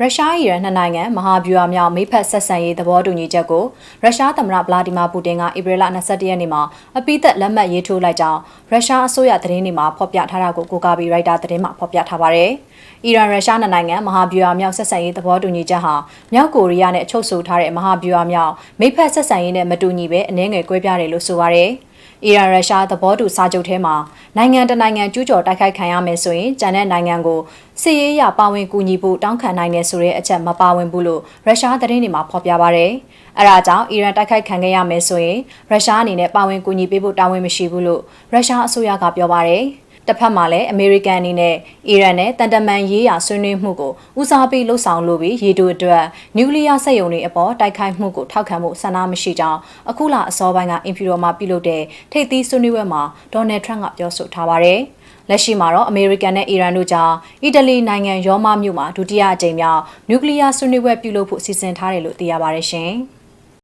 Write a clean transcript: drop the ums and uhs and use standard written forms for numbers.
ရုရှား-အီရန်နှစ်နိုင်ငံမဟာဗျူဟာမြောက်မိဖက်ဆက်ဆံရေးသဘောတူညီချက်ကိုရုရှားသမ္မတဗလာဒီမာပူတင်ကဧပြီလ22ရက်နေ့မှာအပိသက်လက်မှတ်ရေးထိုးလိုက်ကြောင်းရုရှားအစိုးရသတင်းတွေမှာဖော်ပြထားတာကိုကိုးကားပြီးရိုက်တာသတင်းမှာဖော်ပြထားပါတယ်။အီရန်ရုရှားနှစ်နိုင်ငံမဟာဗျူဟာမြောက်ဆက်ဆံရေးသဘောတူညီချက်ဟာမြောက်ကိုရီးယားနဲ့အချုပ်ဆိုထားတဲ့မဟာဗျူဟာမြောက်မိဖက်ဆက်ဆံရေးနဲ့မတူညီပဲအနည်းငယ်ကွဲပြားတယ်လို့ဆိုပါတယ်။အီရန်ရုရှားသဘောတူစာချုပ်ထဲမှာနိုင်ငံတနိုင်ငံကျူးကျော်တိုက်ခိုက်ခံရမယ်ဆိုရင်ကျန်တဲ့နိုင်ငံကိုစစ်ရေးအရပါဝင်ကူညီဖို့တောင်းခံနိုင်တယ်ဆိုတဲ့အချက်မပါဝင်ဘူးလို့ရုရှားသတင်းတွေမှာဖော်ပြပါဗျ။အဲဒါကြောင့်အီရန်တိုက်ခိုက်ခံခဲ့ရမယ်ဆိုရင်ရုရှားအနေနဲ့ပါဝင်ကူညီပေးဖို့တာဝန်မရှိဘူးလို့ရုရှားအစိုးရကပြောပါတယ်။တစ်ဖက်မှာလည်းအမေရိကန်အနေနဲ့အီရန်နဲ့တန်တမန်ရေးရာဆွေးနွေးမှုကိုဦးစားပေးလှုပ်ဆောင်လိုပြီးရေတိုအတွက်နျူကလ িয়ার စက်ရုံတွေအပေါ်တိုက်ခိုက်မှုကိုထောက်ခံမှုဆန္ဒမရှိကြောင်းအခုလအစောပိုင်းကအင်ဖီရိုမှာပြုလုပ်တဲ့ထိပ်သီးဆွေးနွေးပွဲမှာဒေါ်နယ်ထရန့်ကပြောဆိုထားပါတယ်။လက်ရှိမှာတော့အမေရိကန်နဲ့အီရန်တို့ကြားအီတလီနိုင်ငံရောမမြို့မှာဒုတိယအကြိမ်မြောက်နျူကလ িয়ার ဆွေးနွေးပွဲပြုလုပ်ဖို့စီစဉ်ထားတယ်လို့သိရပါတယ်ရှင်။